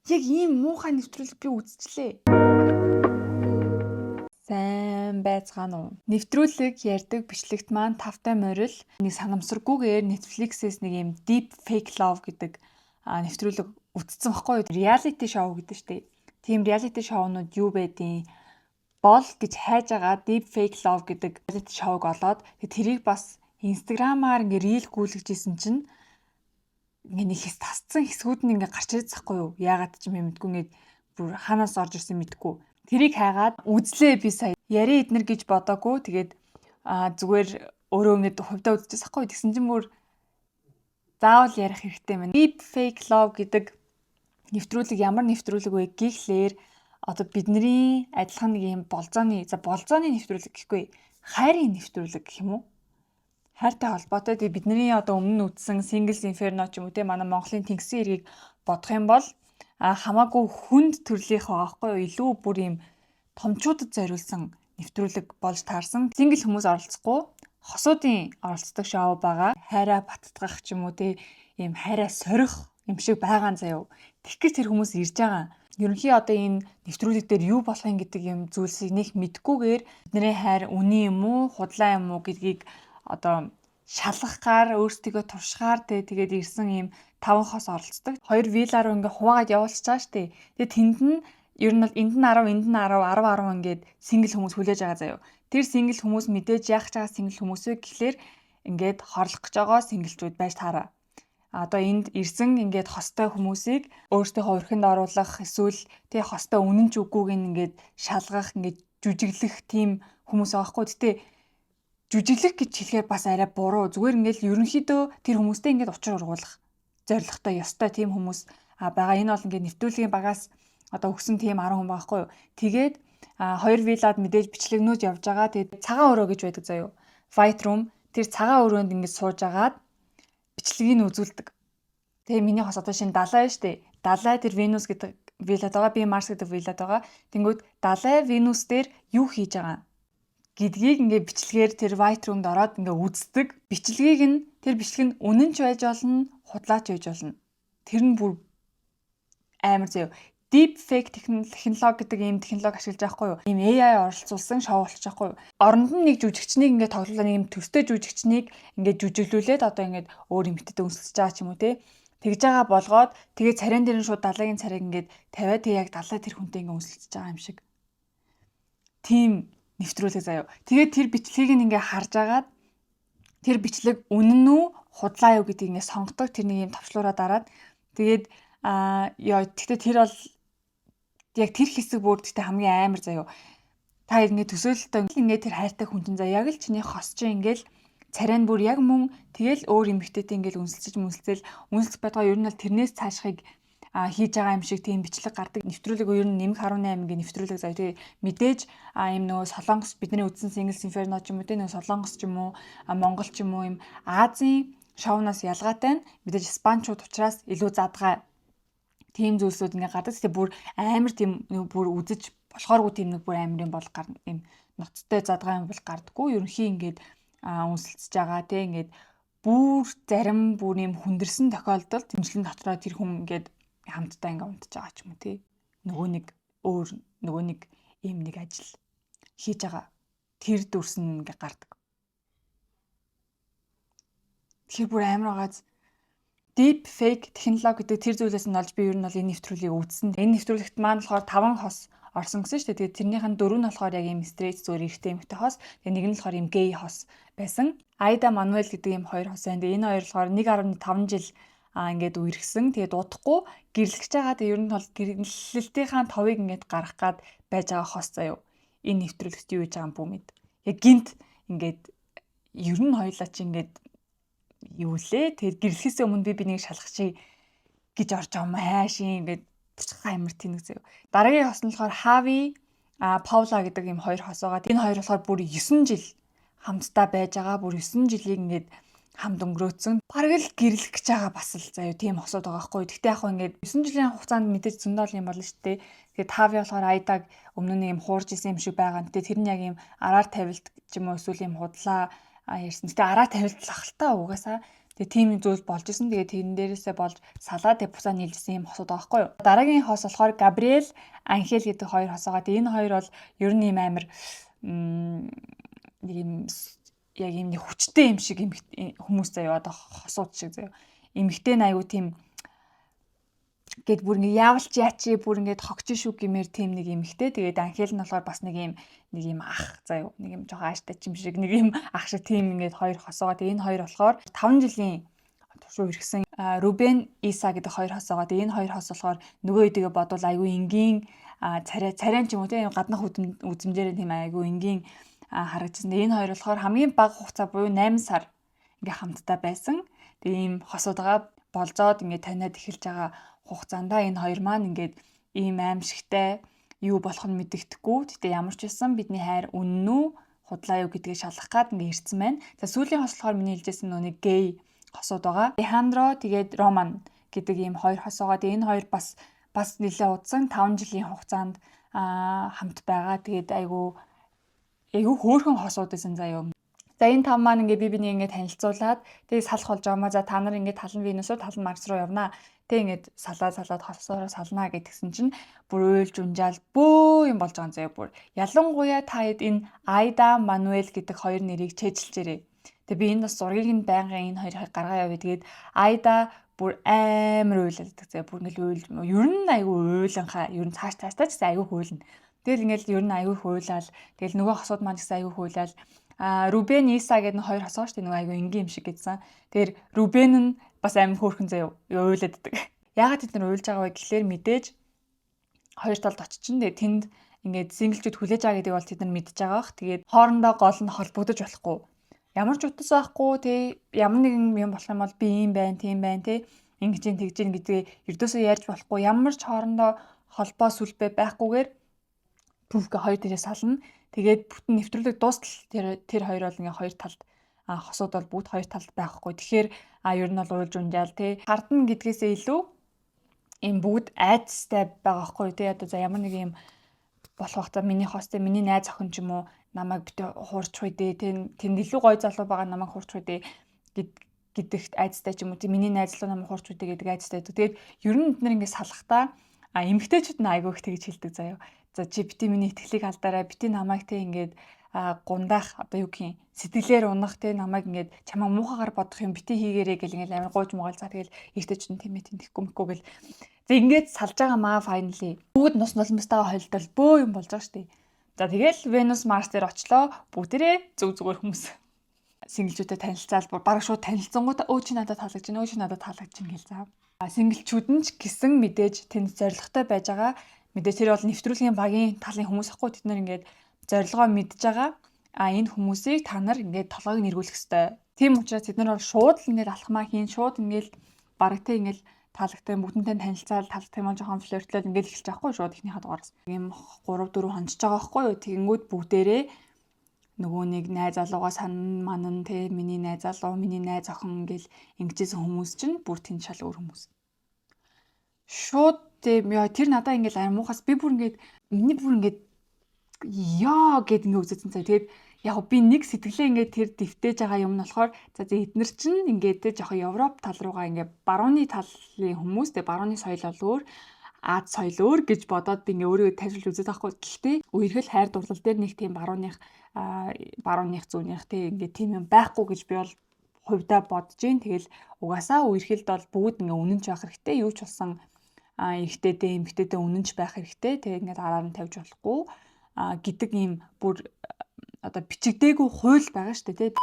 Яг ийм муухай нэвтрүүлэг би үзчихлээ. Сайн байцгаана уу? Нэвтрүүлэг ярьдаг бичлэгт маань тавтай морил нэг санамсаргүйгээр Netflix-ээс нэг юм Deep Fake Love гэдэг нэвтрүүлэг үзсэн баггүй юу? Reality show гэдэг штеп. Тийм reality show-нууд юу байдیں۔ Бол гэж хайж байгаа Deep Fake Love гэдэг reality show-г олоод тэрийг бас Instagram-аар ингээ reel гүйлгэжсэн чинь ингээ нэг хэс тасцсан хэсгүүд нь ингээ гарч ирээд захгүй юу? Яагаад ч юм мэдгүй ингээ бүр ханаас орж ирсэн мэдгүй. Тэрийг хайгаад үзлээ би сая. Яри эднэр гэж бодоогүй. Тэгээд зүгээр өөрөө ингэ хувьдаа үзчихсэн байхгүй. Тэгсэн чинь бүр заавал ярих хэрэгтэй мэн. Deep Fake Love гэдэг нэвтрүүлэг ямар нэвтрүүлэг вэ гэхлээр одоо бидний адилхан нэг юм болзооны нэвтрүүлэг гэхгүй. Хайрын нэвтрүүлэг гэх юм уу? Хайртай холбоотой. Тэгээд бидний одоо өмнө үзсэн Singles Inferno ч юм уу те манай Монголын тэнгисийн эргийг бодох юм бол хамаагүй хүнд төрлийнх байгаа байхгүй юу? Илүү бүр юм томчуудад зориулсан нэвтрүүлэг болж таарсан. Сингл хүмүүс оролцохгүй хосуудын оролцдог шоу байгаа. Хайраа баттгах ч юм уу те ийм хайраа сорих юм шиг байгаа заяа. Тэгэхээр тэр хүмүүс ирж байгаа. Ерөнхий одоо энэ нэвтрүүлэг дээр юу болох юм гэдэг юм зүйлсийг нэг мэдгүйгээр бидний хайр үний юм уу, худлаа юм уу гэдгийг одоо шалгахаар өөрсдийгөө туршихаар тэгээд ирсэн ийм 5 хос оролцдог. 2 вилаар ингээ хуваагаад явуулчихж байгаа штэ. Тэгээд тэнд нь ер нь бол энд нь 10, энд нь 10 ингээд сингл хүмүүс хүлээж байгаа заяа. Тэр сингл хүмүүс мэдээж яах гэж байгаа сингл хүмүүсээ гэхлээр ингээд хорлох гэж байгаа синглчүүд байж таараа. Одоо энд ирсэн ингээд хостой хүмүүсийг өөртөөхөө өрхөнд оруулах эсвэл тэг хостой үнэн ч үгүйг ингээд шалгах ингээд жүжиглэх тийм хүмүүс байгаа хгүй. Гэтэ жүжиглэх гэж хэлэхээр бас арай буруу. Зүгээр ингээд ерөнхийдөө тэр хүмүүстэй ингээд учир ургуулах зорилготой ёстой тийм хүмүүс байгаа. Энэ бол ингээд нэвтрүүлгийн багаас одоо өгсөн тийм 10 хүн байхгүй юу. Тэгээд 2 вилад мэдээж бичлэгнүүд явж байгаа. Тэгээд цагаан өрөө гэж байдаг заяа. White room тэр цагаан өрөөнд ингээд сууж агаад бичлэгийг нь үзүүлдэг. Тэгээ миний хос одоо шинэ далай штэ. Далай тэр Venus гэдэг вилад байгаа. Би Mars гэдэг вилад байгаа. Тэнгүүд далай Venus дээр юу хийж байгаа гэдгийг ингээд бичлэгээр тэр white room-д ороод ингээд үздэг. Бичлэгийг нь тэр бичлэг нь үнэн ч байж болно, худлаач байж болно. Тэр нь бүр амар заяа. Deep fake технологи гэдэг ийм технологи ашиглаж байгаа хгүй юу? Ийм AI оролцуулсан шоу болчих жоохгүй юу? Оронд нь нэг жүжигчнийг ингээд тоглуулаад нэг юм төстэй жүжигчнийг ингээд жүжиглүүлээд одоо ингээд өөр юм хитэд өнсөлж байгаа ч юм уу те. Тэгж байгаа болгоод тэгээ царайн дээр нь шууд далайгийн царайг ингээд тавиад тэг яг далай тэр хүнтэй ингээд өнсөлж байгаа юм шиг. Тим нэвтрүүлэг заяа. Тэгээд тэр бичлэгийг ингээд харж агаад тэр бичлэг үнэн үү, худлаа юу гэдгийг ингээд сонгодог. Тэр нэг юм товчлуураа дараад тэгээд тэгтээ тэр бол яг тэр хэсэг бүр тэгтээ хамгийн амар заяа. Та ингэ төсөөлөлтөө ингэ тэр хайртай хүн чинь яг л чиний хос чинь ингээл царай нь бүр яг мөн тэгэл өөр эмэгтэйтэй ингээл үнсэлцэл байдгаа ер нь бол тэрнээс цаашхыг хийж байгаа юм шиг тийм бичлэг гардаг. Нэвтрүүлэг ер нь нэмэх 18-гийн нэвтрүүлэг заяа. Тэгээ мэдээж ийм нөгөө Солонгос бидний үзсэн Singles Inferno ч юм уу те нөгөө Солонгос ч юм уу Монгол ч юм уу ийм Азийн шоунаас ялгаатай нь мэдээж Испанчууд учраас илүү задгаа тийм зүйлсүүд ингээ гадаг. Тэгтээ бүр амар тийм бүр үзэж болохооргүй тийм нэг бүр амарын бол гарна. Ийм ноцтой задгаа юм бол гардггүй. Ерөнхий ингээд үнсэлцэж байгаа те ингээд бүр зарим бүр юм хүндэрсэн тохиолдолд имжлэн дотроо тэр хүн ингээд хамтдаа ингээ унтж байгаа ч юм уу те. Нөгөө нэг ийм нэг ажил хийж байгаа. Тэр дүрсэн ингээ гардаг. Тэгэхээр бүр амар байгааз Deep fake технологи гэдэг тэр зүйлээс нь олж би ер нь бол энэ нэвтрүүлгийг үзсэн. Энэ нэвтрүүлэгт маань болохоор 5 хос орсон гэсэн шүү дээ. Тэгээд тэрнийх нь 4 нь болохоор яг юм straight зүгээр эрэгтэй эмэгтэй хос. Тэгээд нэг нь болохоор юм gay хос байсан. Айда Мануэл гэдэг юм 2 хос байна. Энэ хоёр болохоор 1.5 жил ингээд үерхсэн. Тэгээд удахгүй гэрлэгч байгаа. Тэгээд ер нь бол гэрлэлтийнхаа товыг ингээд гаргах гад байж байгаа хос заяа. Энэ нэвтрүүлэгт юу хийж байгаа юм бүү мэд. Яг гинт ингээд ер нь хоёлаа чи ингээд юу лээ. Тэгээд гэрлэхээс өмнө би нэг шалгахчий гэж орж байгаа юм хайшин ингээд буцхаа амар тэнэг заяа. Дараагийн хос нь болохоор Хави, Паула гэдэг юм 2 хос байгаа. Энэ хоёр болохоор бүр 9 жил хамтдаа байж байгаа. Бүр 9 жилийг ингээд хамт өнгөрөөцсөн. Бараг л гэрлэх гэж байгаа бас л заяа тийм хосууд байгаа байхгүй. Гэхдээ яг хөө ингээд 9 жилийн хугацаанд мэдээж зөндөл юм болно шүү дээ. Тэгээд Тави болохоор Айдаг өмнө нь юм хуурж исэн юм шиг байгаа. Тэгээд тэр нь яг юм араар тавилт ч юм уу эсвэл юм худлаа ярьсан. Гэтэ араа тавилтлах л та угаасаа Тэгээ тийм зүйл болж исэн. Тэгээ тэрэн дээрээсээ болж салаа тэгээ буцаа нийлжсэн юм хосууд байгаа байхгүй юу. Дараагийн хос болохоор Габриэл, Анхел гэдэг хоёр хос байгаа. Тэгээ энэ хоёр бол ер нь юм амар нэг юм яг юм нэг хүчтэй юм шиг хүмүүс заяа одоо хосууд шиг заяа. Эмэгтэй нь аягүй тийм гээд бүр ингэ яавалч яачи бүр ингээд хогч шүү гэмээр тийм нэг эмэгтэй. Тэгээд Анхел нь болохоор бас нэг юм ах заяа. Нэг юм жоохон ааштай чим шиг нэг юм ах шиг тийм ингээд хоёр хосоогоо. Тэгээд энэ хоёр болохоор 5 жилийн туршуу иргэсэн Рубен, Иса гэдэг хоёр хосоогоо. Тэгээд энэ хоёр хос болохоор нөгөө хэдийгэ бодвол аягүй энгийн царайн ч юм уу тийм гаднах үзмжээр тийм аягүй энгийн харагдсан. Энэ хоёр болохоор хамгийн бага хугацаа буюу 8 сар ингээ хамтдаа байсан. Тэгээ ийм хосуудгаа болзоод ингээ таниад эхэлж байгаа хугацаанда энэ хоёр маань ингээд ийм аимшигтай юу болох нь мэддэхгүй. Гэтэ ямар ч байсан бидний хайр үнэн үү худлаа юу гэдгийг шалгах гад ингээ ирсэн байна. За сүүлийн хос болохоор миний хэлжсэн нүг гей хосууд байгаа. Алехандро тэгээд Роман гэдэг ийм хоёр хос байгаа. Тэгээ энэ хоёр бас нэлээд удсан 5 жилийн хугацаанд хамт байгаа. Тэгээд айгүй хөөрхөн хосууд байсан заяа. За энэ тав маань ингээ би бинийг ингээ танилцуулаад тэгээд салах болж байгаа маа. За та нар ингээ тал нь Венус руу тал нь Марс руу явнаа. Тэг ингээд салаад хосоороо салнаа гэдгсэн чинь бүр уйлж унжаал бөө юм болж байгаа юм заяа бүр. Ялангуяа та хэд энэ Айда, Мануэл гэдэг хоёр нэрийг чэйжилчээрээ. Тэг би энэ бас зургийг нь байнгын энэ хоёрыг гаргаа явъя. Тэгээд Айда бүр амар уйлалдаг заяа. Бүр ингээл уйлж ер нь айгүй уйланхаа. Ер нь цааш ч гэсэн айгүй хуйлна. Тэгэл ингээл ер нь айгүй хуйлал. Тэгэл нөгөө хосууд маань гэсэн айгүй хуйлал. Рубен, Иса гэдэг хоёр хосоо шүү дээ. Нөгөө айгүй энгийн юм шиг гэдсэн. Тэгэхээр Рубен нь бас амар хөөрхөн заяа уйлааддаг. Яагаад тэд нар уйлж байгаа вэ гэхлээр мэдээж хоёр талд очичин. Тэгээ тэнд ингээд синглчүүд хүлээж байгаа гэдэг бол тэд нар мэдж байгаа бах. Тэгээд хоорондоо гол нь холбогдож болохгүй. Ямар ч утас байхгүй тий ямар нэгэн юм болох юм бол би ийм байна, тийм байна тий ингэж тэгж ийн гэдгээ ердөөсөө ярьж болохгүй. Ямар ч хоорондоо холбоо сүлбэ байхгүйгээр түүхгээ хоёр дээрээ сална. Тэгээд бүтэн нэвтрүүлэг дуустал тэр хоёр бол ингээ хоёр талд хосууд бол бүгд хоёр талд байхгүй. Тэгэхээр ер нь бол уйлж унжаал тий хардна гэдгээсээ илүү ийм бүгд айцтай байгаа байхгүй тий одоо за ямар нэг юм болох та миний хостой миний найз охин ч юм уу намайг битээ хуурч хуй дээ тэнд илүү гоё залуу байгаа намайг хуурч хуй дээ гэдэгт айцтай ч юм уу тий миний найз залуу намайг хуурч хуй дээ гэдэг айцтай. Тэгээд ер нь бид нар ингээ салахтаа эмгтээчүүд нь айгүйх тэгж хэлдэг заяа. За чи бити миний итгэлийг алдаарай бити намайг тий ингээд гундаах одоо юу гэх юм сэтгэлээр унах тий намайг ингээд чамаа муухагаар бодох юм бити хийгээрэй гэл ингээд амар гууж муугаал за тэгэл эртэж нь тийм тэхгүй мэхгүй гэл за ингээд салж байгаа маа finally бүгд нус нулимстайгаа холдол бөө юм болж байгаа штий. За тэгэл Venus Mars дээр очлоо бүгдээрээ зүгээр хүмүүс синглчүүдэд танилцаал баг шууд танилцсангуудаа өө чи надад таалагдж байна өө чи надад таалагдж байна гэл за. Синглчүүд нь ч гэсэн мэдээж тэнд зоригтой байж байгаа. Мэдээж тэр бол нэвтрүүлгийн багийн талын хүмүүс ахгүй тэд нар ингээд зорилгоо мэдж байгаа. Энэ хүмүүсийг та нар ингээд толгойг нэргүүлэх ёстой. Тийм учраас тэд нар бол шууд л ингээд алхмаа хийн шууд ингээд барагтай ингээд таалагтай бүгдэнтэй танилцаал таалагдах юм жоохон флиртлол ингээд эхэлж байгаа хгүй шууд ихнийхээ дугаараас. Ийм 3 4 хонжиж байгаа хгүй юу. Тэгэнгүүт бүгдээрээ нөгөө нэг найз залуугаа санан манан те миний найз залуу миний найз охин ингээл ингэжсэн хүмүүс чинь бүр тэнд шал өөр хүмүүс. Шууд тийм яа тэр надаа ингээл амар муухаас би бүр ингээд миний бүр ингээд яа гэд ингээ үзсэн цаа. Тэгээд яг би нэг сэтгэлээ ингээ тэр дэвтээж байгаа юм нь болохоор за эднэр чинь ингээ тэр жоохон Европ тал руугаа ингээ барууны талын хүмүүс тэгээ барууны соёл бол өөр Аз соёл өөр гэж бодоод би ингээ өөрийгөө тайлбарлаж үзээд байхгүй. Гэхдээ үерхэл хайр дурлал дээр нэг тийм барууных зүүнийх тийм ингээ тийм юм байхгүй гэж би бол хувьдаа бодож гин. Тэгэл угаасаа үерхэлд бол бүгд ингээ үнэнч байх хэрэгтэй. Юу ч болсон эрэгтэйдээ эмэгтэйдээ үнэнч байх хэрэгтэй. Тэгээ ингээ араар нь тавьж болохгүй гэдэг ийм бүр одоо бичигдээгүй хууль байгаа шүү дээ тий.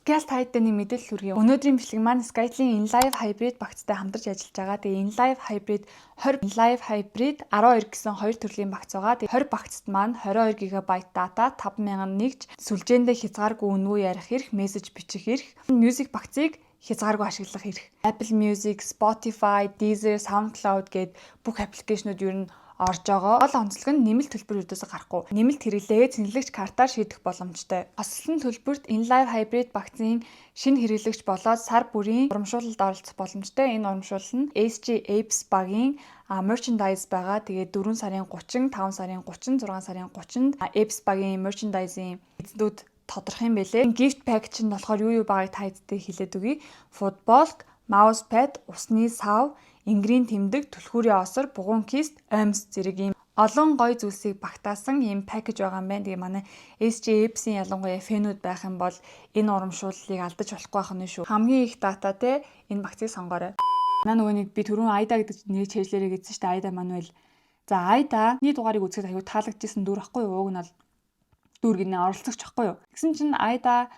Скал тайдтай нэг мэдээлэл хүргэе. Өнөөдрийн бичлэг маань Skyline InLive Hybrid багцтай хамтарч ажиллаж байгаа. Тэгээ InLive Hybrid 12 гэсэн хоёр төрлийн багц байгаа. Тэгээ 20 багцт маань 22 GB дата 5001 сүлжээндээ хязгааргүй үнгүй ярих эрх, мессеж бичих эрх, music багцыг хязгааргүй ашиглах эрх. Apple Music, Spotify, Deezer, SoundCloud гээд бүх аппликейшнууд ер нь орж байгаа. Гол онцлог нь нэмэлт төлбөр өдөөс гарахгүй. Нэмэлт хэрэглээгээ цэнгэлэгч картаар шийдэх боломжтой. Хослолын төлбөрт InLive Hybrid багцын шинэ хэрэглэгч болоод сар бүрийн урамшуулалд оролцох боломжтой. Энэ урамшуул нь SG Apes багийн merchandise байгаа. Тэгээд 4 сарын 30, 5 сарын 30, 6 сарын 30-нд Apes багийн merchandise-ийн эзнүүд тодорхой юм байлээ. Gift pack чинь болохоор юу байгааг та хэдтэй хэлээд өгье. Футбол, мауспад, усны сав, энгэрийн тэмдэг, түлхүүрийн осор, бугуун кист, оймс зэрэг ийм олон гоё зүйлсийг багтаасан ийм пакэж байгаа юм байна. Тэгээ манай SJ-Apps-ийн ялангуяа фэнүүд байх юм бол энэ урамшууллыг алдаж болохгүй байх нь шүү. Хамгийн их дата те энэ багцыг сонгоорой. Манай нөгөө нэг би түрүүн Айда гэдэг нэрийг чэйжлэрээ гэсэн чинь Айда Мануэл. За Айданий дугаарыг үзэхэд аюу таалагдчихсан дүр ахгүй юу? Уг нь бол дүр гинэ оролцогч ахгүй юу? Тэгсэн чинь Айда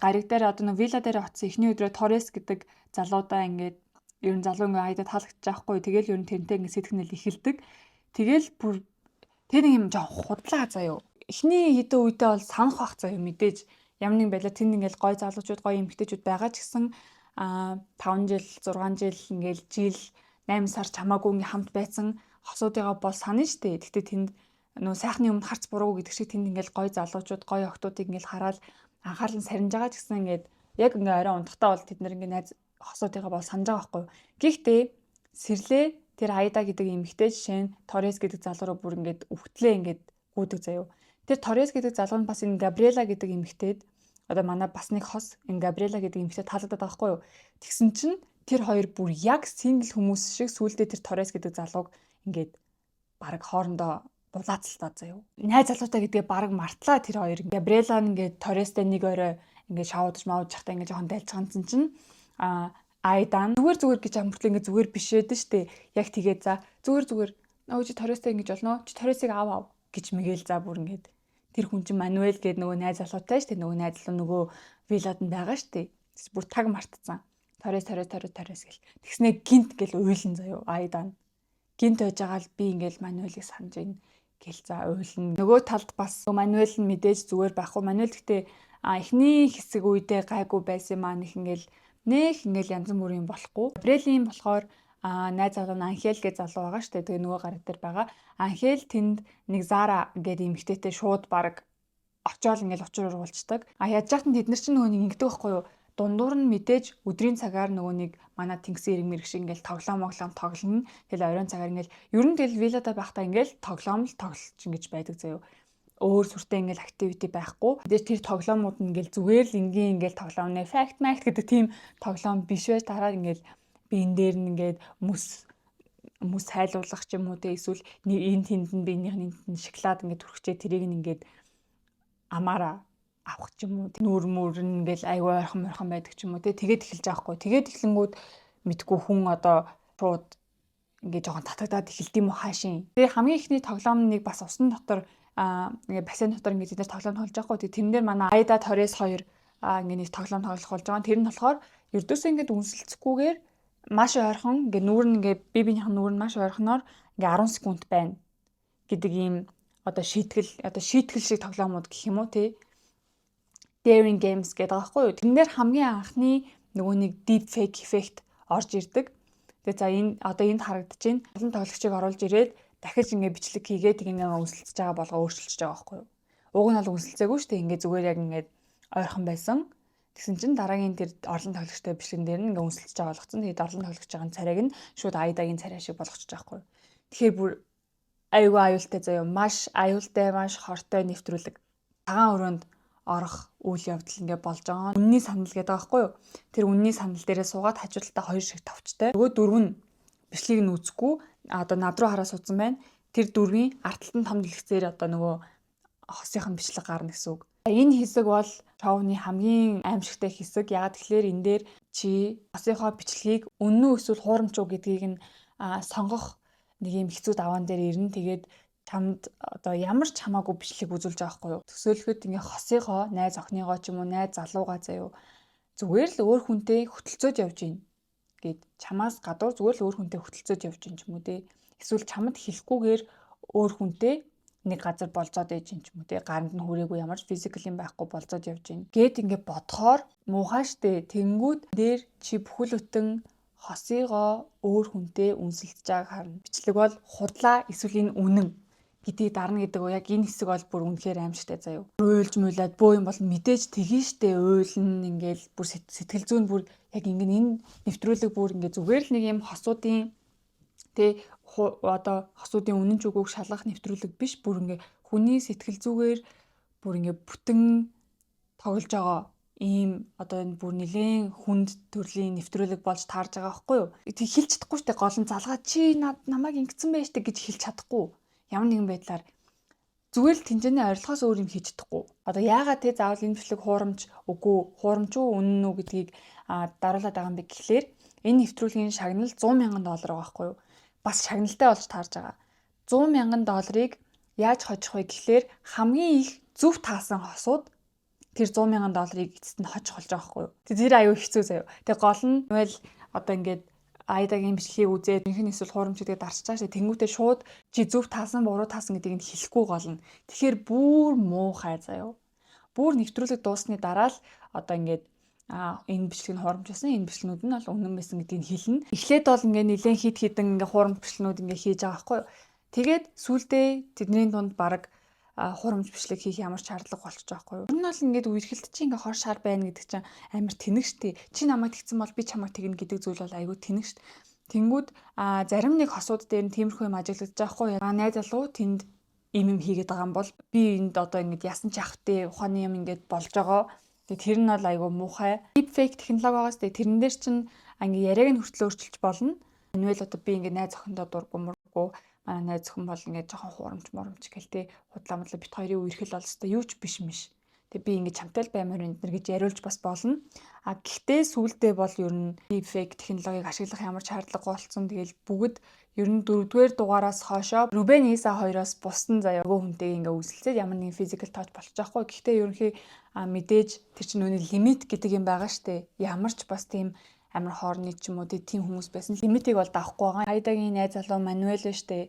гариг дээр одоо нэг вилла дээр очсон эхний өдрөө Торрес гэдэг залуудаа ингээд ер нь залуу ингээ Айда таалагдчих байхгүй юу? Тэгэл ер нь тэрнтэй ингээ сэтгэнэл эхэлдэг. Тэгэл бүр тэр нэг юм жоо худлаа заяо. Эхний хэдэн үедээ бол санах бах заяо мэдээж ямар нэг байдлаар тэнд ингээл гой залуучууд гой эмэгтэйчүүд байгаа ч гэсэн 5 жил 6 жил ингээл жил 8 сар чамаагүй ингээ хамт байсан хосуудыгаа бол санана штэ. Гэхдээ тэнд нөө сайхны өмнө харц буруугүй гэдэг шиг тэнд ингээл гой залуучууд гой охтуудыг ингээл хараад анхаарал нь сарниж байгаа ч гэсэн ингээд яг ингээ орой унтахтаа бол тэд нар ингээ найз хосуудыгаа бол санаж байгаа байхгүй. Гэхдээ сэрлээ тэр Айда гэдэг эмэгтэй жишээ нь Торрес гэдэг залуу руу бүр ингээд өвтлээ ингээд гүйдэг заяо. Тэр Торрес гэдэг залуу нь бас энэ Габриэла гэдэг эмэгтэйд одоо манай бас нэг хос энэ Габриэла гэдэг эмэгтэй таалагдаад байгаа байхгүй юу. Тэгсэн чинь тэр хоёр бүр яг сингл хүмүүс шиг сүулдэ тэр Торрес гэдэг залууг ингээд баг хоорондоо булаацалтаа заяо. Найз залуутай гэдгээ баг мартлаа тэр хоёр. Габриэла нь ингээд Торрестэй нэг орой ингээд шавуудаж маудж захтаа ингээд жоохон дайлцгаансан чинь Айдан зүгээр гэж амартлаа ингээ зүгээр биш ээдэн штэ. Яг тэгээд за зүгээр өө чи Торрестэй ингэж болно. Чи Торресыг аав гэж мэгэл за бүр ингээд тэр хүн чинь Мануэл гэдэг нөгөө найз залуутай штэ. Нөгөө найз залуу нөгөө виллад нь байгаа штэ. Бүр таг мартцсан. Торрес гэл. Тэгснээ гинт гэл уйлан заяо Айдан. Гинт байж байгаа л би ингээл Мануэлийг санаж ийн гэл за уйлан. Нөгөө талд бас Мануэл нь мэдээж зүгээр байхгүй. Мануэл гэхдээ эхний хэсэг үедээ гайгүй байсан маа нэг ингээл янз бүрийн болохгүй. Габриэлийн болохоор найз залуу нь Анхел гэж залуу байгаа штэ. Тэгээ нөгөө гараг дээр байгаа. Анхел тэнд нэг Зара гэдэг эмэгтэйтэй шууд баг очиол ингээл учир ургуулцдаг. Яаж яахад тэд нар чинь нөгөө нэг ингэдэг байхгүй юу? Дундуур нь мэдээж өдрийн цагаар нөгөө нэг манай тэнгисийн ирэг мэрэг шиг ингээл тоглоом тоглоно. Тэгэл оройн цагаар ингээл ер нь тэгэл виллада байхдаа ингээл тоглоом л тоглолч ингэж байдаг заяо. Өөр сүртэй ингээл активити байхгүй. Тэгээд тэр тоглоомууд нь ингээл зүгээр л ингээл тоглоом нэ fact math гэдэг тийм тоглоом биш байж дараа ингээл биен дээр нь ингээд мөс хайлуулах ч юм уу те эсвэл энэ тэнд нь биенийх нь шоколад ингээд түрхчээ тэрийг нь ингээд амаараа авах ч юм уу нүүр мөрн ингээл айгүй ойрхон байдаг ч юм уу те тэгээд эхэлж байгаа хгүй. Тэгээд эхлэнгүүд мэдгүй хүн одоо шууд ингээд жоохон татагдаад эхэлдэм үү хаашийн. Тэгээд хамгийн ихний тоглоом нэг бас усан дотор ингээ бассейн дотор ингээ тэд нар тоглоом тоглож байгаа хгүй. Тэрэн дээр манай Айда Торрес хоёр ингээ нэг тоглоом тоглох болж байгаа. Тэр нь болохоор ердөөсөө ингээ үнсэлцэхгүйгээр маш ойрхон ингээ нүүр нь ингээ биенийх нь нүүр нь маш ойрхоноор ингээ 10 секунд байна гэдэг ийм одоо шийтгэл шиг тоглоомууд гэх юм уу те. Daring Games гэдэг байгаа хгүй юу. Тэрэн дээр хамгийн анхны нөгөө нэг deep fake effect орж ирдэг. Тэгээ за энэ одоо энд харагдаж байна. Олон тоглогчийг оруулж ирээд дахиж ингээ бичлэг хийгээд ингээ үнсэлцэж байгаа болгоо өөрчилчихөж байгаа байхгүй юу. Уг нь бол үнсэлцээгүй шүү дээ. Ингээ зүгээр яг ингээ ойрхон байсан. Тэгсэн чинь дараагийн тэр орлон тоглогчтой бичлэгэн дээр нь ингээ үнсэлцэж байгаа болгоцсон. Тэгээд орлон тоглогч байгаа царайг нь шууд Айдагийн царай шиг болгочихж байгаа байхгүй юу. Тэгэхээр бүр аюулгүй аюултай заяа. Маш аюултай, маш хортой нэвтрүүлэг. Цагаан өрөөнд орох үйл явдал ингээ болж байгаа. Үнний санал гэдэг байгаа байхгүй юу. Тэр үнний санал дээрээ суугаад хажуудалтаа хоёр шиг товчтой. Нөгөө дөрөв нь бичлэгийг нь үзэхгүй одоо над руу хараа суудсан байна. Тэр дөрвийн артталтан том дэлгэцээр одоо нөгөө хосынх нь бичлэг гарна гэсэн үг. Энэ хэсэг бол шоуны хамгийн аимшигтай хэсэг. Ягаад тэгэхээр энэ дээр чи хосынхоо бичлэгийг үнэн үү эсвэл хуурамч уу гэдгийг нь сонгох нэг юм хэцүү даваан дээр ирнэ. Тэгээд чамд одоо ямар ч хамаагүй бичлэг үзүүлж байгаа хгүй юу. Төсөөлөхөд ингээ хосынхоо найз охиныгоо ч юм уу найз залуугаа заяа зүгээр л өөр хүнтэй хөтөлцөөж явж гин гэд чамаас гадуур зүгээр л өөр хүнтэй хөтөлцөөж явж гин ч юм уу те. Эсвэл чамд хэлэхгүйгээр өөр хүнтэй нэг газар болцоод ээж юм ч юм уу те. Гаранд нь хүрээгүй ямар ч физикал юм байхгүй болцоод явж гин гэд ингээ бодохоор муухай штэ. Тэнгүүд дээр чи бүхэл бүтэн хосыгоо өөр хүнтэй үнсэлж байгааг харна. Бичлэг бол худлаа эсвэл энэ үнэн гэдгийг дарна гэдэг уу. Яг энэ хэсэг бол бүр үнэхээр аимшигтай заяа. Уйлж муулаад бөө юм бол мэдээж тгий штэ уйлна ингээл бүр сэтгэл зүйн бүр яг ингэн энэ нэвтрүүлэг бүр ингээ зүгээр л нэг юм хосуудын тэ одоо хосуудын үнэн ч үгүйг шалгах нэвтрүүлэг биш. Бүр ингээ хүний сэтгэл зүгээр бүр ингээ бүтэн тоглож байгаа ийм одоо энэ бүр нэлээд хүнд төрлийн нэвтрүүлэг болж таарж байгаа байхгүй юу? Тэг хэлж чадахгүй штэ гол нь залгаад чи намайг ингэсэн байж штэ гэж хэлж чадахгүй. Ямар нэгэн байдлаар зүгээр л тэнцэнэ арилгахаас өөр юм хийж чадахгүй. Одоо яагаад те заавал энэ бичлэг хуурамч үгүй хуурамч уу үнэн үү гэдгийг даруулаад байгаа юм бэ гэхлээр энэ нэвтрүүлгийн шагнал $100,000 байгаа байхгүй юу? Бас шагналтай болж таарж байгаа. $100,000 яаж хожих вэ гэхлээр хамгийн их зөв таасан хосууд тэр $100,000 эцэст нь хожих болж байгаа байхгүй юу? Тэр аюу хэцүү заяа. Тэгээ гол нь wel одоо ингээд Айдагийн бичлэгийг үзээд ихэнх эсвэл хуурамч гэдэг дарчиж байгаа шүү. Тэнгүүтээ шууд чи зөв таасан буруу таасан гэдгийг нь хэлэхгүй гол нь. Тэгэхээр бүр муухай заяа. Бүр нэвтрүүлэг дуусны дараа л одоо ингээд энэ бичлэг нь хуурамч байсан, энэ бичлэгнүүд нь бол үнэн байсан гэдгийг хэлнэ. Эхлээд бол ингээд нэлээд хид хідэн ингээд хуурамч бичлэгнүүд ингээд хийж байгаа байхгүй юу? Тэгээд сүүлдээ тэдний дунд баг хуурамч бичлэг хийх ямар ч шаардлага болчих жоохгүй юу. Энэ бол ингээд үерхэлт чи ингээд хор шар байна гэдэг чинь амар тэнэг штэ. Чи намайг тэгсэн бол би чамайг тэгнэ гэдэг зүйл бол айгүй тэнэг штэ. Тэнгүүд зарим нэг хосууд дээр нь тиймэрхүү юм ажиглаж байгаа хгүй. Найз залуу тэнд юм хийгээд байгаа юм бол би энд одоо ингээд ясан ч ахтай ухааны юм ингээд болж байгаа. Тэгээ тэр нь бол айгүй муухай. Deepfake технологи байгаа штэ. Тэрэн дээр чинь ингээд яриаг нь хүртэл өөрчилж болно. Энэ wel одоо би ингээд найз охиндоо дургу мургу манай найз охин бол ингээд жоохон хуурамч гэлтэй худлаа модлаа бит хоёрын үерхэл бол өстой юу ч биш миш. Тэг би ингээд чамтай л баймаар энэ гэж яриулж бас болно. Гэхдээ сүүлдээ бол ер нь deepfake технологиг ашиглах ямар ч шаардлагагүй болсон. Тэгэл бүгд ер нь 4-р дугаараас хойшоо Ruben Issa хоёроос бусдан заяа өгөө хүнтэй ингээд үүсэлцээд ямар нэгэн physical touch болчих жоохгүй. Гэхдээ ерөнхий мэдээж тэр чинь нүний лимит гэдэг юм байгаа штэ. Ямар ч бас тийм амар хоорны ч юм уу тийм хүмүүс байсан. Лимитийг бол даахгүй байгаа. Айдагийн найз залуу Мануэл штэ.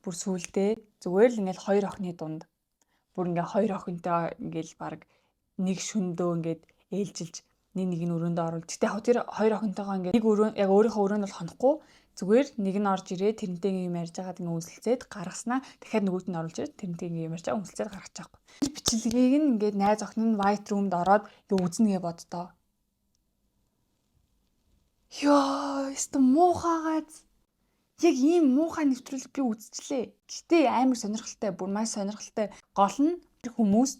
Бүр сүулдэ зүгээр л ингээл хоёр охины дунд бүр ингээ хоёр охинтой ингээл баг нэг шөндөө ингээд ээлжилж нэг нь өрөөндөө оруулж. Гэтэ тэр хоёр охинтойгоо ингээ нэг өрөө яг өөрийнхөө өрөөнд бол хонохгүй зүгээр нэг нь орж ирээ тэрнтэй юм ярьж байгаад ингээ үнсэлцээд гаргаснаа дахиад нөгөөт нь оруулж ирээд тэрнтэй юм ярьж байгаа үнсэлцээд гаргачих واخгүй. Тэр бичлэгийг нь ингээд найз охин нь white room-д ороод үзнэгээ боддоо. Ёо, өстө муухайгааз. Яг ийм муухай нэвтрүүлэг би үзчихлээ. Гэтэ амар сонирхолтой, бүр маш сонирхолтой. Гол нь хүмүүс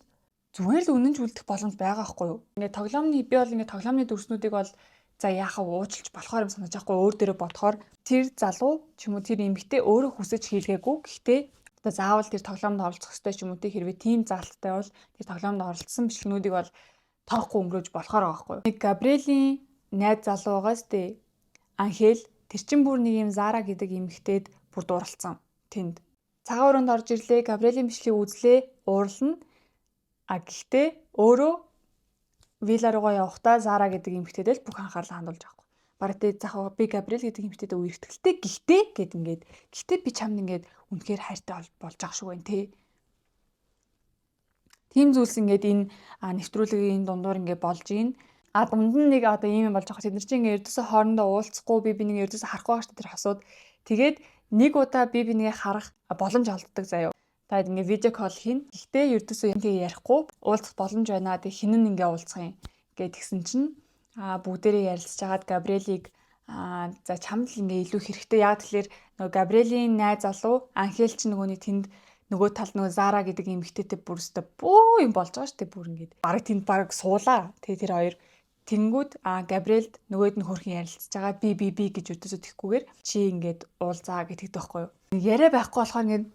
зүгээр л үнэнч үлдэх боломж байгаа байхгүй юу? Ингээд тоглоомны би бол ингээд тоглоомны дүрснүүдийг бол за яахаа уучлж болохоор юм санаж байхгүй өөр дээрээ бодохоор тэр залуу ч юм уу тэр эмэгтэй өөрөө хүсэж хийлгээгүй. Гэхдээ одоо заавал тэр тоглоомд оролцох ёстой ч юм уу тий хэрвээ тийм залттай бол тэр тоглоомд оролцсон бичлэгнүүдийг бол тоохгүй өнгөрөөж болохоор байгаа байхгүй юу? Нэг Габриэлийн найз залуу байгаас тий Анхел тэр чин бүр нэг юм Зара гэдэг эмэгтэйд бүр дууралцсан. Тэнд цагаан өрөөнд орж ирлээ, Габриэлийн бичлэгийг үзлээ, уурлна. Гэхдээ өөрөө вилла руугаа явахдаа Зара гэдэг эмэгтэйдээ л бүх анхаарлаа хандуулж байгаа юм. Бараг тэ захаа би Габриэл гэдэг эмэгтэйдээ үерхтгэлтэй гэхдээ би чамд ингээд үнэхээр хайртай болж байгаа шүү гэн тэ. Тим зүйлс ингээд энэ нэвтрүүлгийн дундуур ингээд болж ийн. Дунд нь нэг одоо ийм юм болж байгаа. Тэд нар чинь ингээ ердөөсөө хоорондоо уулзахгүй би нэг ердөөсөө харахгүй байгаа шүү дээ тэр хосууд. Тэгээд нэг удаа би нэгээ харах боломж олддог заяа. Та ингээ видео колл хийн. Гэхдээ ердөөсөө ингээ ярихгүй уулзах боломж байна. Тэг хинэн ингээ уулзах юм. Гэт тэгсэн чинь бүгдээрээ ярилцж хагаад Габриэлийг за чамд л ингээ илүү хэрэгтэй. Яг тэгэхээр нөгөө Габриэлийн найз залуу Анхел ч нөгөөний тэнд нөгөө талд нөгөө Зара гэдэг эмэгтэйтэй бүрстэ бөө юм болж байгаа шүү дээ бүр ингээ. Бараг тэнд бараг суулаа. Тэгээ тэр хоёр тэнгүүд Габриэлд нөгөөд нь хөрхэн ярилцж байгаа би гэж өдөөсөө тэхгүйгээр чи ингээд уулзаа гэдэг тоххой юу. Яриа байхгүй болохоор ингээд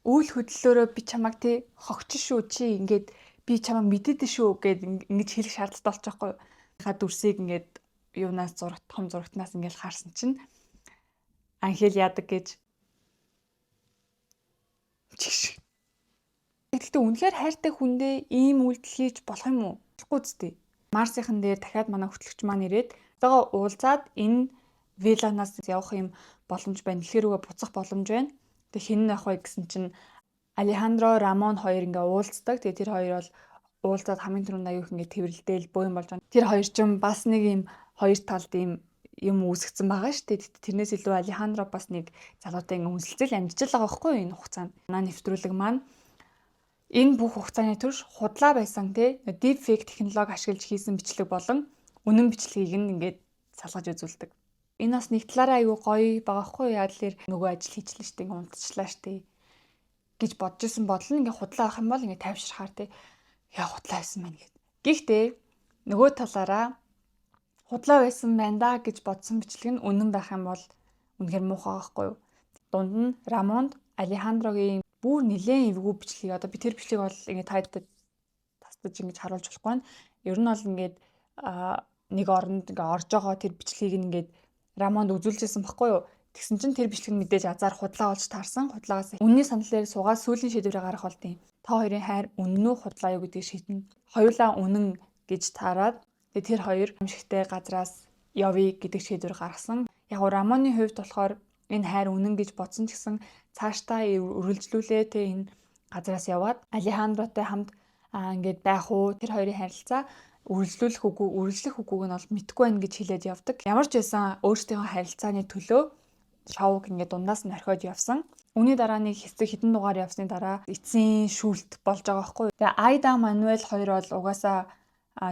үйл хөдлөлөөрөө би чамайг тий хогч шүү чи ингээд би чамайг мэдээд шүү гэд ингэж хэлэх шаардлагатай болчих жоохгүй юу. Ха дүрсийг ингээд юунаас том зурагтнаас ингээд харсан чинь Анхел яадаг гэж чигш. Гэхдээ үнэхээр хайртай хүндээ ийм үйлдэл хийж болох юм уу? Болохгүй зү. Марсийнхан дээр дахиад манай хөтлөгч маань ирээд одоо уулзаад энэ вилланаас явах юм боломж байна. Тэгэхээр үгээ буцах боломж байна. Тэг хин авах вэ гэсэн чинь Алехандро Рамон хоёр ингээ уулздаг. Тэгээ тэр хоёр бол уулзаад хамгийн түрүүнд аюух ингээ тэрвэрлдээл боо юм болж байна. Тэр хоёр ч бас нэг юм хоёр талд юм үүсгэсэн байгаа шүү дээ. Тэрнээс илүү Алехандро бас нэг залуутай ингээ үнсэлцэл амжиж байгаа байхгүй юу энэ хугацаанд. Манай нэвтрүүлэг маань энэ бүх хугацааны турш худлаа байсан тий deepfake технологи ашиглаж хийсэн бичлэг болон үнэн бичлэгийг ингээд салгаж үзүүлдэг. Энэ бас нэг талаараа аюу гоё байгаа хгүй яа тэлэр нөгөө ажил хийчлээ штэ ингээд унтчихлаа штэ гэж бодож исэн бодол нь ингээд худлаа авах юм бол ингээд тайвширхаар тий яа худлаа байсан мэн гэд. Гэхдээ нөгөө талаараа худлаа байсан байна да гэж бодсон бичлэг нь үнэн байх юм бол үнэхээр муухай байхгүй юу? Дунд нь Рамонд Алехандрогийн бүр нэлээд эвгүй бичлэгийг одоо би тэр бичлэгийг бол ингээд тайлбар тасдаж ингэж харуулж болохгүй байна. Ер нь бол ингээд нэг оронд ингээ орж байгаа тэр бичлэгийг ингээд Рамонд үзүүлжсэн баггүй юу? Тэгсэн чинь тэр бичлэг нь мэдээж азар худлаа болж таарсан. Худлагаас үнний саналаар суугаад сүүлийн шийдвэрээ гаргах болт юм. Та хоёрын хайр үнэн үү худлаа юу гэдгийг шийднэ. Хоёулаа үнэн гэж таарад тэр хоёр амжигтай газраас явъя гэдэг шийдвэр гаргасан. Яг нь Рамоны хувьд болохоор энэ хайр үнэн гэж бодсон ч гэсэн цаашдаа үргэлжлүүлээ тэ энэ газраас яваад Алехандротой хамт ингээд байх уу тэр хоёрын харилцаа үргэлжлэх үгүйг нь бол мэдэхгүй байна гэж хэлээд явдаг. Ямар ч байсан өөрсдийнхөө харилцааны төлөө шоуг ингээд дундаас нь орхиод явсан. Үүний дараа нэг хэсэг хэдэн дугаар явсны дараа эцсийн шүүлт болж байгаа байхгүй. Тэгээ Айда Мануэль хоёр бол угаасаа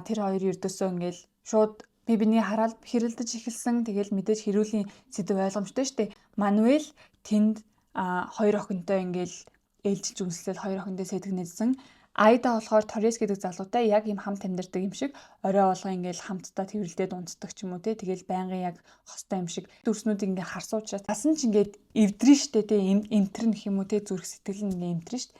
тэр хоёр ердөөсөө ингээл шууд биний хараад хэрэлдэж эхэлсэн. Тэгэл мэдээж хэрүүлийн сэдв ойлгомжтой шүү дээ. Мануэль тэнд хоёр охинтой ингээл ээлжилж үнслэл хоёр охинтой сэтгэнэжсэн. Айда болохоор Торрес гэдэг залуутай яг юм хамт амьдардаг юм шиг орой болгоо ингээл хамтдаа тэрвэрлдээд унтдаг ч юм уу те. Тэгэл байнгын яг хостой юм шиг дүрснүүдийг ингээ харсан учраас тасан ч ингээд эвдрэн штэ те. Эмтэр нэх юм уу те. Зүрх сэтгэл нь ингээ эмтрэн штэ.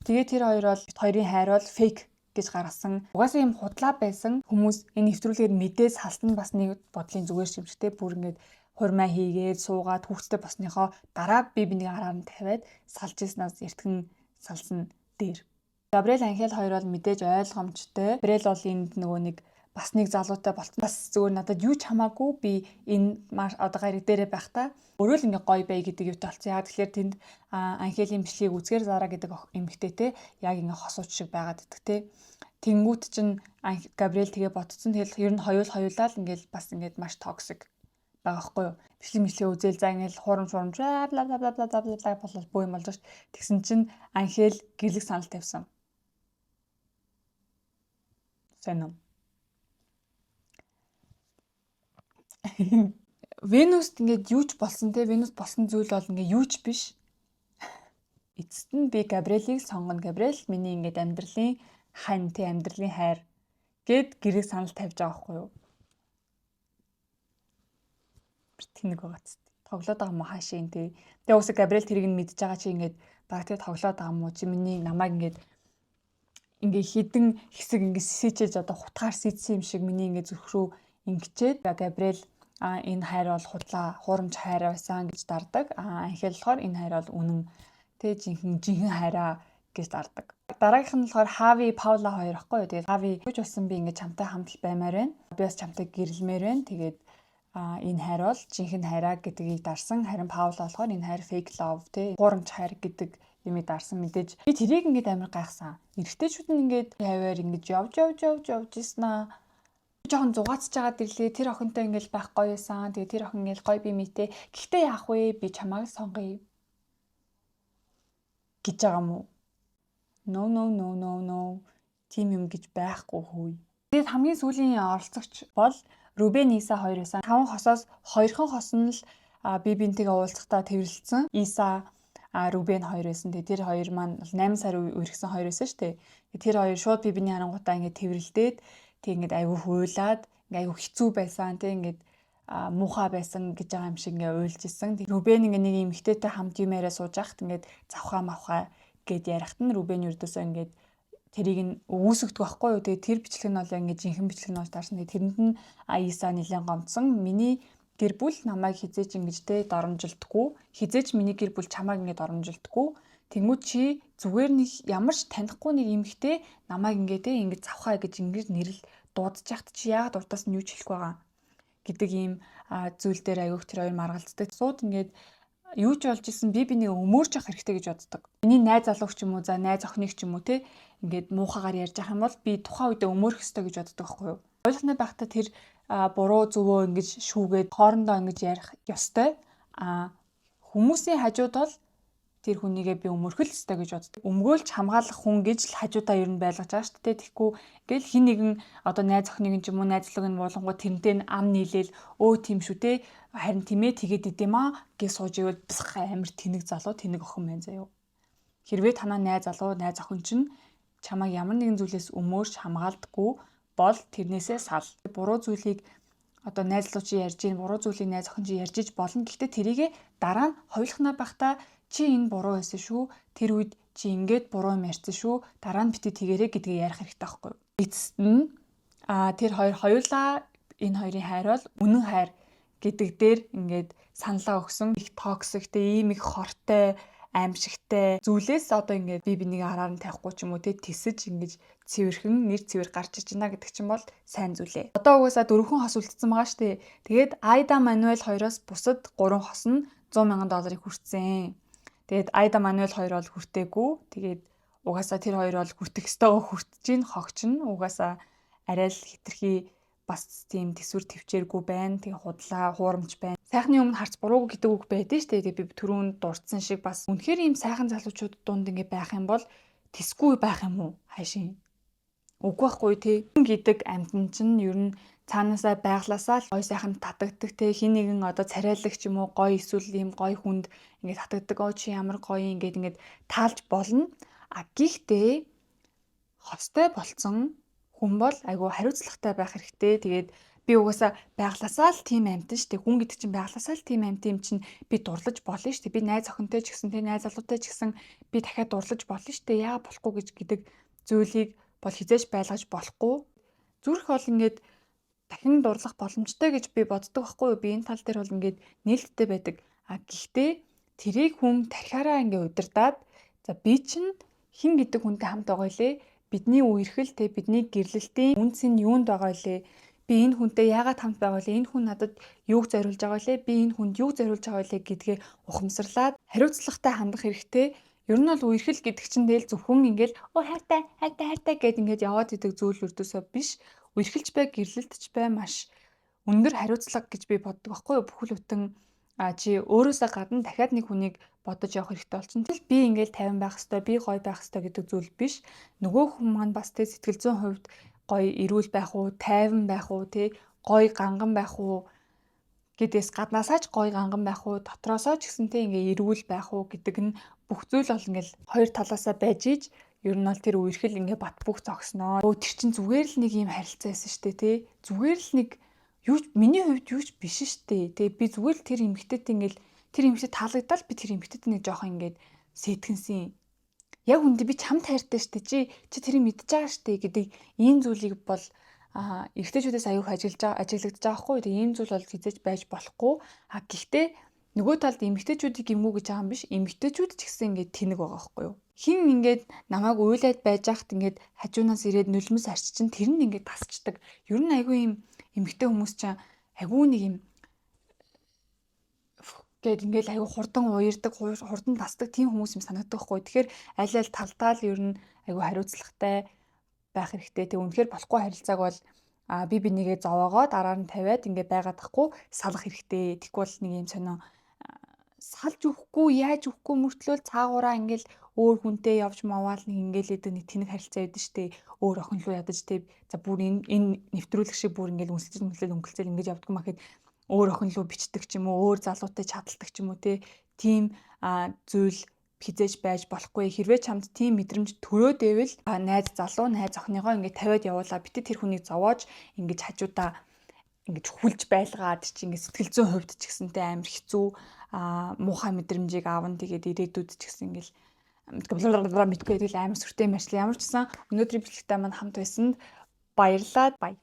Тэгээ тэр хоёр бол хоёрын хайр бол фейк гэж гаргасан. Угаасаа юм худлаа байсан хүмүүс энэ нэвтрүүлгээр мэдээ салсан бас нэг бодлын зүгээр юм шиг те. Бүр ингээд хурмаа хийгээд суугаад хүүхдтэй босныхоо дараа би бинийг араар нь тавиад салж ирснаас эртгэн салсан дээр. Габриэл Анхел хоёр бол мэдээж ойлгомжтой. Габриэл бол энд нөгөө нэг бас нэг залуутай болтон бас зүгээр надад юу ч хамаагүй би энэ одоо гариг дээрээ байхдаа өөрөө л ингээ гоё бай гэдэг юутай болсон. Яг тэгэхээр тэнд Анхелийн бичлэгийг үзгээр Зара гэдэг эмэгтэйтэй яг ингээ хосууч шиг байгаад идэх те. Тэнгүүт чинь Габриэл тэгээ ботцсон. Тэгэл ер нь хоёулаа л ингээл бас ингээд маш токсик байгаа хгүй юу. Бичлэг үзэл за ингээл хуурамч бла бла бла бла бла болол боо юм болж ш. Тэгсэн чинь Анхел гэрлэг санал тавьсан. Сайн уу? Венуст ингээд юу ч болсон те. Венус болсон зүйл бол ингээ юу ч биш. Эцэст нь би Габриэлийг сонгоно. Габриэл миний ингээд амьдралын хань те амьдралын хайр гэд гэрэг санал тавьж байгаа хгүй юу. Тэнэг байгаа ч тоглоод байгаа мó хаашийн те. Тэгээ уусаа Габриэл тэрийг нь мэдж байгаа чи ингээд баг тэгээ тоглоод байгаа мó чи миний намайг ингээд хідэн хэсэг ингээд сэтэж одоо хутгаар сэтсэн юм шиг миний ингээд зүрх рүү ингэчээд Габриэл энэ хайр бол худлаа хуурамч хайр байсан гэж дардаг. Анхэл болохоор энэ хайр бол үнэн тэ жинхэнэ хайраа гэж дардаг. Дараагийнх нь болохоор Хави Паула хоёр ахгүй юу. Тэгээд Хави гэж болсон би ингээд чамтай хамт баймаар байна. Би бас чамтай гэрэлмээр байна. Тэгээд энэ хайр бол жинхэнэ хайраа гэдгийг дарсан. Харин Паула болохоор энэ хайр fake love тэ хуурамч хайр гэдэг юмыг дарсан. Мэдээж би тэрийг ингээд амар гайхсан. Эрэгтэйчүүд нь ингээд хаваар ингээд явж ийсэн жоохон зугаацж байгаа дэрлээ. Тэр охинтой ингээл байх гоё байсан. Тэгээ тэр охин ингээл гоё би мэтэй. Гэхдээ яах вэ? Би чамайг сонгоё гэж байгаа мó. No. Тим юм гэж байхгүй хөөе. Тэгээд хамгийн сүүлийн оролцогч бол Рубен Иса хоёр байсан. 5 хосоос 2хан хос нь л би бинтийгээ уулзахдаа тэрвэрлсэн. Иса Рубен хоёр байсан. Тэгээд тэр хоёр маань 8 сар үргэсэн хоёр байсан шүү дээ. Тэр хоёр шууд би биний харангуйтаа ингээд тэрвэрлдээд тэг ингээд айгүй хуйлаад ингээд айгүй хэцүү байсан тэг ингээд муухай байсан гэж байгаа юм шиг ингээд уйлж исэн. Рубен ингээд нэг юм ихтэйтэй хамт юм яриа сууж ахт ингээд завхаа мавхаа гэд ярихт нь Рубен ердөөсөө ингээд тэрийг нь үүсгдэг байхгүй юу. Тэгээ тэр бичлэг нь бол ингээд жинхэнэ бичлэг нь болж таарсан. Тэгээ тэрэнд нь Иса нэлээд гомдсон. Миний гэр бүл намайг хизээч ингэж тэ доромжилдаггүй. Хизээч миний гэр бүл чамайг ингээд доромжилдаггүй. Тэнгүүд чи зүгээр нэг ямар ч танихгүй нэг эмэгтэй намайг ингээд ингэж завхаа гэж ингэж нэрэл дуудаж яхад чи яагаад уртаас нь юу ч хэлэхгүй байгаа гэдэг ийм зүйл дээр аяух тэр хоёр маргалцдаг. Сууд ингээд юу ч болж исэн би нэг өмөрч явах хэрэгтэй гэж боддог. Миний найз залууч ч юм уу за найз охиныг ч юм уу те ингээд муухагаар ярьж явах юм бол би тухайн үедээ өмөрөх хэрэгтэй гэж боддог байхгүй юу. Ойлгохны байхдаа тэр буруу зөвөө ингэж шүүгээд хоорондоо ингэж ярих ёстой. Хүмүүсийн хажууд бол тэр хүнийгээ би өмөрхөл ёстой гэж боддог. Өмгөөлж хамгаалах хүн гэж л хажуудаа ер нь байлгаж байгаа шүү дээ. Тэгэхгүй ингээл хин нэгэн одоо найз охиныг юм уу найзлыг нь болонгоо тэрнтэй ам нийлээл тийм шүү те харин тиймээ тэгээд идэм гэж сууж ивэл амар тэнэг залуу тэнэг охин байна заяа. Хэрвээ танаа найз залуу найз охин чинь чамайг ямар нэгэн зүйлээс өмөрч хамгаалдаггүй бол тэрнээсээ сал. Буруу зүйлийг одоо найз залуу чи ярьж ийн, буруу зүйлийг найз охин чи ярьж иж болно. Гэхдээ тэрийгэ дараа нь хоёулахнаа байхдаа чи энэ буруу байсан шүү. Тэр үед чи ингээд буруу юм ярьсан шүү. Дараа нь битээ тэгэрэй гэдгийг ярих хэрэгтэй байхгүй юу? Эцэст нь тэр хоёр хоёулаа энэ хоёрын хайр бол үнэн хайр гэдэг дээр ингээд саналаа өгсөн. Их токсик те ийм их хортой аимшигтай зүйлээс одоо ингээд би бинийг араар нь тавихгүй ч юм уу те тисэж ингэж цэвэрхэн нэр цэвэр гарч иж байна гэдэг чинь бол сайн зүйлээ. Одоо угаасаа 4 хос үлдсэн байгаа штэ. Тэгээд Айда Мануэль хоёроос бусад 3 хос нь $100,000 хүртсэн. Тэгээд Айда Мануэль хоёр бол хүртээгүй. Тэгээд угаасаа тэр хоёр бол хүртэх ёстойгоо хүртэж гин хогч нь угаасаа арай л хитрхи бас тийм төсвөр төвчээргүй байна. Тэгээ худлаа, хуурамч байна. Сайхны өмнө харц буруугүй гэдэг үг байдэн шүү дээ. Би түрүүнд дурдсан шиг бас үнэхээр ийм сайхан залуучууд дунд ингэ байх юм бол тэсгүй байх юм уу? Хайшин. Үгүй байхгүй тий. Гэдэг амьтан чинь ер нь цаанаасаа байглаасаа л гой сайхан татагддаг те хин нэгэн одоо царайлаг ч юм уу гой эсвэл ийм гой хүнд ингэ татагддаг. Оо чи ямар гоё ингэ таалж болно. Гэхдээ хостой болцсон хүн бол айгүй хариуцлагатай байх хэрэгтэй. Тэгээд би угаасаа байгласаа л тийм амьтан шүү дээ. Хүн гэдэг чинь байгласаа л тийм амьтан юм чинь би дурлаж болно шүү дээ. Би найз охинтой ч гэсэн тийм найз залуутай ч гэсэн би дахиад дурлаж болно шүү дээ. Яа болохгүй гэж гэдэг зүйлийг бол хизээж байлгаж болохгүй. Зүрх бол ингээд дахин дурлах боломжтой гэж би боддог байхгүй юу? Би энэ тал дээр бол ингээд нээлттэй байдаг. Гэхдээ тэрийг хүн тархиараа ингээд удирдаад за би чинь хин гэдэг хүнтэй хамт байгаа лээ. Бидний үерхэл те бидний гэрлэлтийн үнц нь юунд байгаа лээ? Би энэ хүнтэй яагаад хамт байгаа лээ? Энэ хүн надад юуг зориулж байгаа лээ? Би энэ хүнд юуг зориулж байгаа лээ гэдгээ ухамсарлаад хариуцлагатай хандах хэрэгтэй. Ер нь бол үерхэл гэдэг чинь тэгэл зөвхөн ингээл оо хайртай гэд ингээд яваад идэг зүйл өрдөөсөө биш. Үерхэлж бай, гэрлэлтж бай маш өндөр хариуцлага гэж би боддог байхгүй юу? Бүхэл бүтэн чи өөрөөсөө гадна дахиад нэг хүнийг бодож явах хэрэгтэй болчихно. Тэгэл би ингээл 50 байх хэвээр, би гоё байх хэвээр гэдэг зүйл биш. Нөгөө хүн маань бас тэ сэтгэл зүйн хувьд гоё эрүүл байх уу, тайван байх уу, тэ гоё ганган байх уу гэдээс гаднаасаа ч гоё ганган байх уу, дотроосоо ч гэсэн тэ ингээ эрүүл байх уу гэдэг нь бүх зүйл бол ингээл хоёр талаасаа байж иж ер нь бол тэр үерхэл ингээ бат бөх зогсноо. Өө тэр чин зүгээр л нэг юм харилцаа байсан шүү дээ, тэ. Зүгээр л нэг миний хувьд юу ч биш шүү дээ. Тэгээ би зүгээр л тэр эмэгтэйт ингээл тэр эмэгтэй таалагдал би тэр эмэгтэйт нэг жоохон ингээд сэтгэнсэн. Яг үндэ би чамд хайртай штэ чи тэрийг мэдж байгаа штэ гэдэг ийм зүйлийг бол эрэгтэйчүүдээс аюух ажиглагдаж байгаа хгүй. Тэгээ ийм зүйл бол хизээж байж болохгүй. Гэхдээ нөгөө талд эмэгтэйчүүдийг гимгүү гэж байгаа юм биш. Эмэгтэйчүүд ч гэсэн ингээд тэнэг байгаа хгүй юу. Хин ингээд намайг уйлаад байж хахт ингээд хажуунаас ирээд нулимс арч чинь тэр нь ингээд тасчдаг. Ер нь айгүй юм эмэгтэй хүмүүс чинь айгүй нэг юм гээд ингээл айгүй хурдан уярдаг, хурдан тасдаг тийм хүмүүс юм санагддаг хгүй. Тэгэхээр аль талдаа л ер нь айгүй хариуцлагатай байх хэрэгтэй. Тэг үнэхээр болохгүй харилцааг бол би бинийгээ зовоогоо дараа нь тавиад ингээд байгаад тахгүй салах хэрэгтэй. Тэгэхгүй бол нэг юм сонио салж өгөхгүй, яаж өгөхгүй мөртлөө цаагаараа ингээл өөр хүнтэй явж маваал нэг ингээл эдэг нэг тэнэг харилцаа байдаг штэ. Өөр охин руу ядаж тэ за бүр энэ нэвтрүүлэг шиг бүр ингээл үнсэлж өнгөлцөл ингэж явдаг маа гэхэд өөр охин руу бичдэг ч юм уу, өөр залуутай чадалдаг ч юм уу те. Тим зүйл хизээж байж болохгүй. Хэрвээ чамд тийм мэдрэмж төрөөдөөвэл найз залуу, найз охиныгоо ингээд тавиад явуулаа. Битээ тэр хүнийг зовоож ингээд хажуудаа ингэж хүлж байлгаад чи ингээд сэтгэл зүйн хувьд ч гэсэнтэй амар хэцүү муухай мэдрэмжийг аавн тэгээд ирээдүйд ч гэсэн ингээл мэдгүй тэгэл амар сүртэй маршил. Ямар ч гэсэн өнөөдрийн бичлэгтэй маань хамт байсанд баярлалаа. Бай.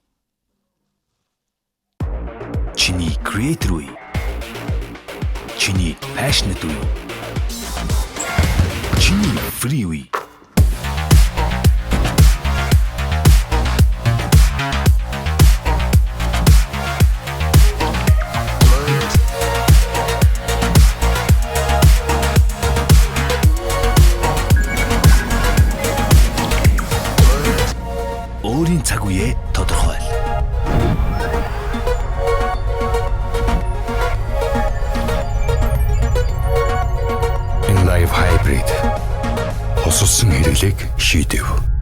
Чиний креатор үе. Чиний passionate үе. Чиний free үе. Өөрийн цаг үеэ тодорхойл. Live hybrid. Хосолсон хэрэглээг шийдэв.